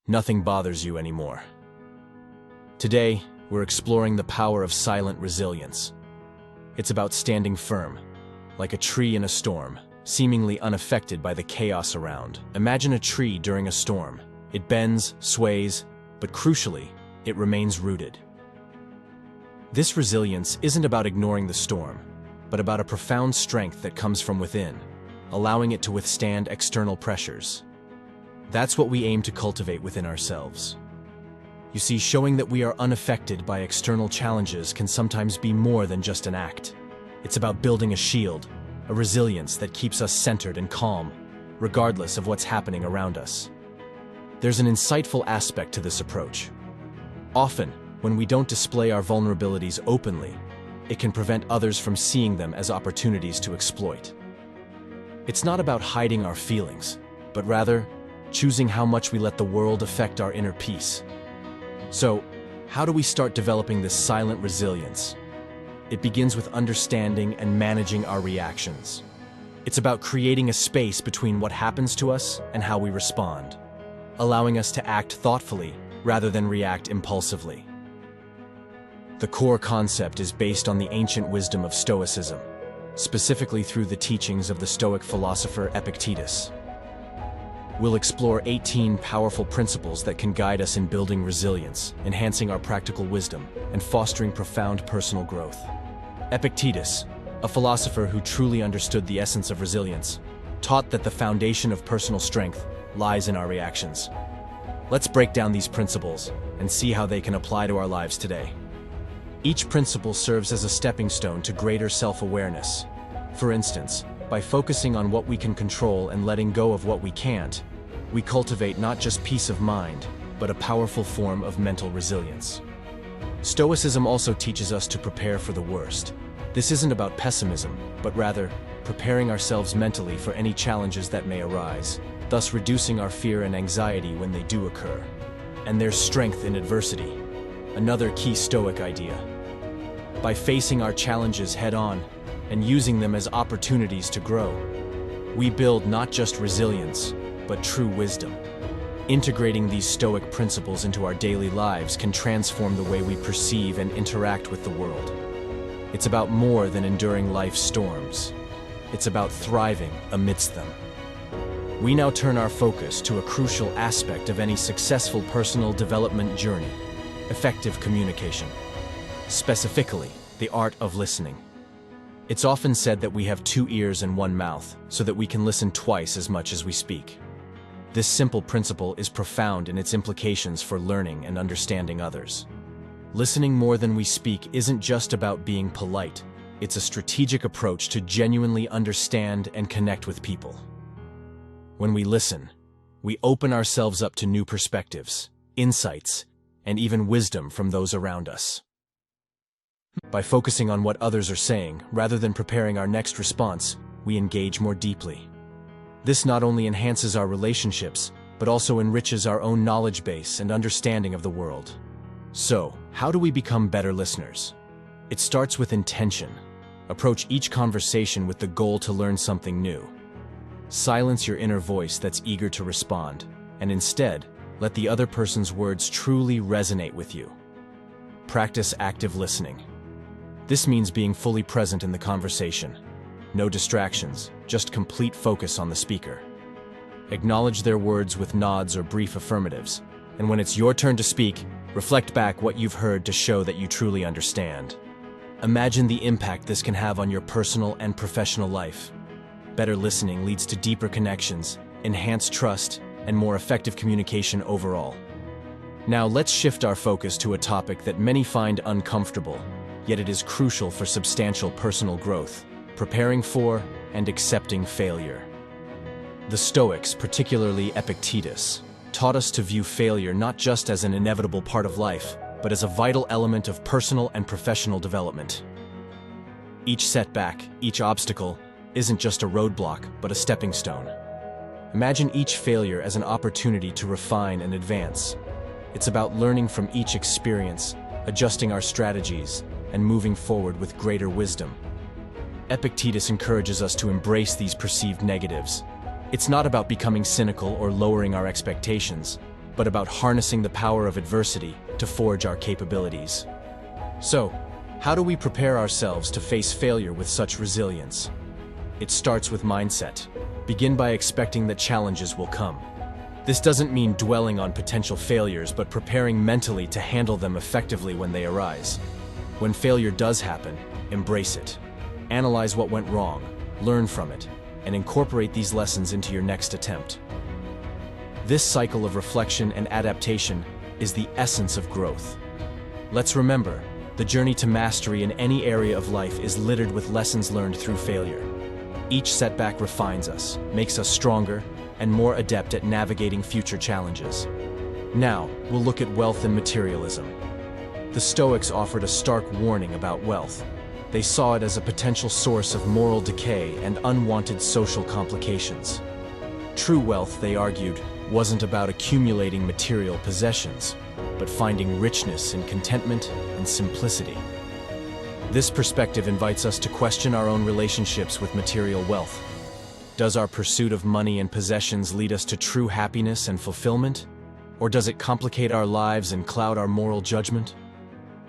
nothing bothers you anymore. Today, we're exploring the power of silent resilience. It's about standing firm, like a tree in a storm, seemingly unaffected by the chaos around. Imagine a tree during a storm. It bends, sways, but crucially, it remains rooted. This resilience isn't about ignoring the storm, but about a profound strength that comes from within, allowing it to withstand external pressures. That's what we aim to cultivate within ourselves. You see, showing that we are unaffected by external challenges can sometimes be more than just an act. It's about building a shield, a resilience that keeps us centered and calm, regardless of what's happening around us. There's an insightful aspect to this approach. Often, when we don't display our vulnerabilities openly, it can prevent others from seeing them as opportunities to exploit. It's not about hiding our feelings, but rather, choosing how much we let the world affect our inner peace. So, how do we start developing this silent resilience? It begins with understanding and managing our reactions. It's about creating a space between what happens to us and how we respond, allowing us to act thoughtfully rather than react impulsively. The core concept is based on the ancient wisdom of Stoicism, specifically through the teachings of the Stoic philosopher Epictetus. We'll explore 18 powerful principles that can guide us in building resilience, enhancing our practical wisdom, and fostering profound personal growth. Epictetus, a philosopher who truly understood the essence of resilience, taught that the foundation of personal strength lies in our reactions. Let's break down these principles and see how they can apply to our lives today. Each principle serves as a stepping stone to greater self-awareness. For instance, by focusing on what we can control and letting go of what we can't, we cultivate not just peace of mind, but a powerful form of mental resilience. Stoicism also teaches us to prepare for the worst. This isn't about pessimism, but rather preparing ourselves mentally for any challenges that may arise, thus reducing our fear and anxiety when they do occur. And there's strength in adversity, another key Stoic idea. By facing our challenges head-on and using them as opportunities to grow, we build not just resilience, but true wisdom. Integrating these Stoic principles into our daily lives can transform the way we perceive and interact with the world. It's about more than enduring life's storms. It's about thriving amidst them. We now turn our focus to a crucial aspect of any successful personal development journey: effective communication. Specifically, the art of listening. It's often said that we have 2 ears and 1 mouth, so that we can listen twice as much as we speak. This simple principle is profound in its implications for learning and understanding others. Listening more than we speak isn't just about being polite. It's a strategic approach to genuinely understand and connect with people. When we listen, we open ourselves up to new perspectives, insights, and even wisdom from those around us. By focusing on what others are saying, rather than preparing our next response, we engage more deeply. This not only enhances our relationships, but also enriches our own knowledge base and understanding of the world. So, how do we become better listeners? It starts with intention. Approach each conversation with the goal to learn something new. Silence your inner voice that's eager to respond, and instead, let the other person's words truly resonate with you. Practice active listening. This means being fully present in the conversation. No distractions, just complete focus on the speaker. Acknowledge their words with nods or brief affirmatives, and when it's your turn to speak, reflect back what you've heard to show that you truly understand. Imagine the impact this can have on your personal and professional life. Better listening leads to deeper connections, enhanced trust, and more effective communication overall. Now let's shift our focus to a topic that many find uncomfortable, yet it is crucial for substantial personal growth: preparing for and accepting failure. The Stoics, particularly Epictetus, taught us to view failure not just as an inevitable part of life, but as a vital element of personal and professional development. Each setback, each obstacle, isn't just a roadblock, but a stepping stone. Imagine each failure as an opportunity to refine and advance. It's about learning from each experience, adjusting our strategies, and moving forward with greater wisdom. Epictetus encourages us to embrace these perceived negatives. It's not about becoming cynical or lowering our expectations, but about harnessing the power of adversity to forge our capabilities. So, how do we prepare ourselves to face failure with such resilience? It starts with mindset. Begin by expecting that challenges will come. This doesn't mean dwelling on potential failures, but preparing mentally to handle them effectively when they arise. When failure does happen, embrace it. Analyze what went wrong, learn from it, and incorporate these lessons into your next attempt. This cycle of reflection and adaptation is the essence of growth. Let's remember, the journey to mastery in any area of life is littered with lessons learned through failure. Each setback refines us, makes us stronger, and more adept at navigating future challenges. Now, we'll look at wealth and materialism. The Stoics offered a stark warning about wealth. They saw it as a potential source of moral decay and unwanted social complications. True wealth, they argued, wasn't about accumulating material possessions, but finding richness in contentment and simplicity. This perspective invites us to question our own relationships with material wealth. Does our pursuit of money and possessions lead us to true happiness and fulfillment? Or does it complicate our lives and cloud our moral judgment?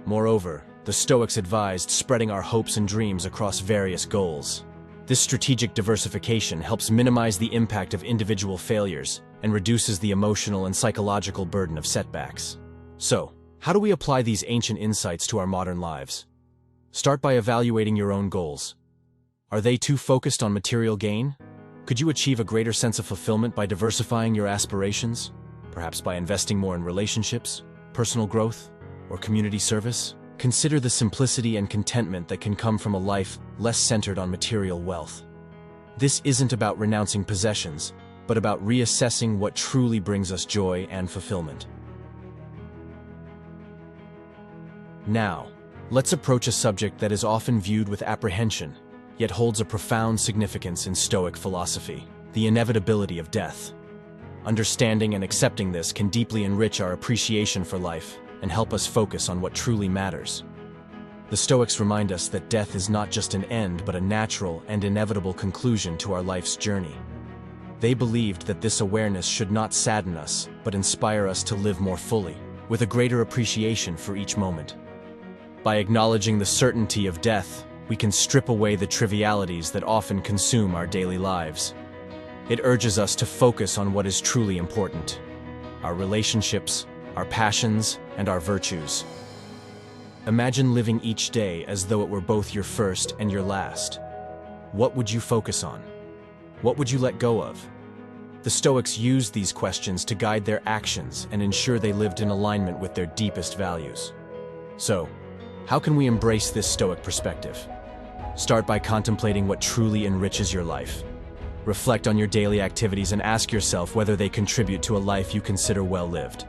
Moreover, the Stoics advised spreading our hopes and dreams across various goals. This strategic diversification helps minimize the impact of individual failures and reduces the emotional and psychological burden of setbacks. So, how do we apply these ancient insights to our modern lives? Start by evaluating your own goals. Are they too focused on material gain? Could you achieve a greater sense of fulfillment by diversifying your aspirations? Perhaps by investing more in relationships, personal growth, or community service? Consider the simplicity and contentment that can come from a life less centered on material wealth. This isn't about renouncing possessions, but about reassessing what truly brings us joy and fulfillment. Now, let's approach a subject that is often viewed with apprehension, yet holds a profound significance in Stoic philosophy: the inevitability of death. Understanding and accepting this can deeply enrich our appreciation for life and help us focus on what truly matters. The Stoics remind us that death is not just an end, but a natural and inevitable conclusion to our life's journey. They believed that this awareness should not sadden us, but inspire us to live more fully, with a greater appreciation for each moment. By acknowledging the certainty of death, we can strip away the trivialities that often consume our daily lives. It urges us to focus on what is truly important: our relationships, our passions, and our virtues. Imagine living each day as though it were both your first and your last. What would you focus on? What would you let go of? The Stoics used these questions to guide their actions and ensure they lived in alignment with their deepest values. So, how can we embrace this Stoic perspective? Start by contemplating what truly enriches your life. Reflect on your daily activities and ask yourself whether they contribute to a life you consider well-lived.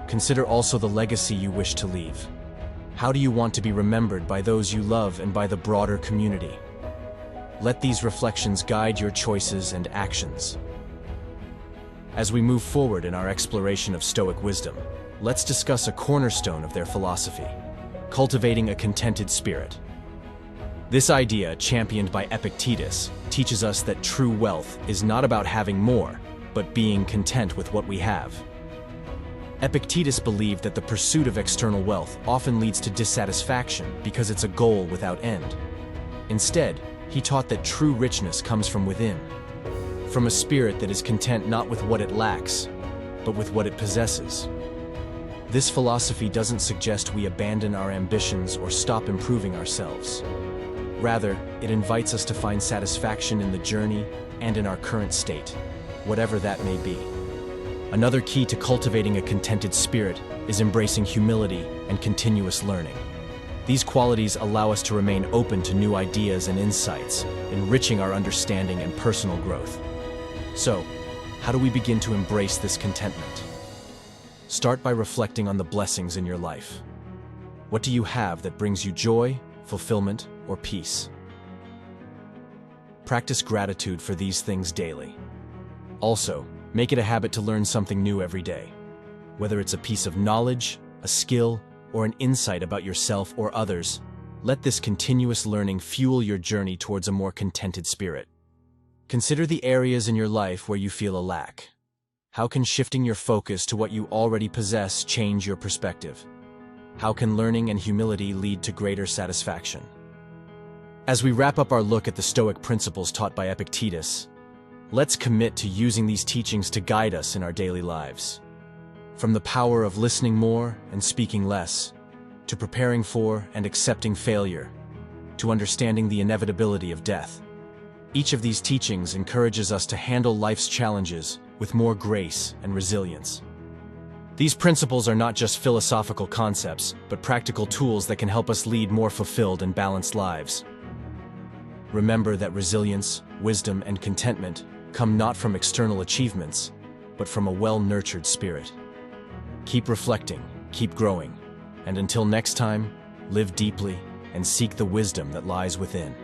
Consider also the legacy you wish to leave. How do you want to be remembered by those you love and by the broader community? Let these reflections guide your choices and actions. As we move forward in our exploration of Stoic wisdom, let's discuss a cornerstone of their philosophy: cultivating a contented spirit. This idea, championed by Epictetus, teaches us that true wealth is not about having more, but being content with what we have. Epictetus believed that the pursuit of external wealth often leads to dissatisfaction because it's a goal without end. Instead, he taught that true richness comes from within, from a spirit that is content not with what it lacks, but with what it possesses. This philosophy doesn't suggest we abandon our ambitions or stop improving ourselves. Rather, it invites us to find satisfaction in the journey and in our current state, whatever that may be. Another key to cultivating a contented spirit is embracing humility and continuous learning. These qualities allow us to remain open to new ideas and insights, enriching our understanding and personal growth. So, how do we begin to embrace this contentment? Start by reflecting on the blessings in your life. What do you have that brings you joy, fulfillment, or peace? Practice gratitude for these things daily. Also, make it a habit to learn something new every day. Whether it's a piece of knowledge, a skill, or an insight about yourself or others, let this continuous learning fuel your journey towards a more contented spirit. Consider the areas in your life where you feel a lack. How can shifting your focus to what you already possess change your perspective? How can learning and humility lead to greater satisfaction? As we wrap up our look at the Stoic principles taught by Epictetus, let's commit to using these teachings to guide us in our daily lives. From the power of listening more and speaking less, to preparing for and accepting failure, to understanding the inevitability of death. Each of these teachings encourages us to handle life's challenges with more grace and resilience. These principles are not just philosophical concepts, but practical tools that can help us lead more fulfilled and balanced lives. Remember that resilience, wisdom, and contentment come not from external achievements, but from a well-nurtured spirit. Keep reflecting, keep growing, and until next time, live deeply and seek the wisdom that lies within.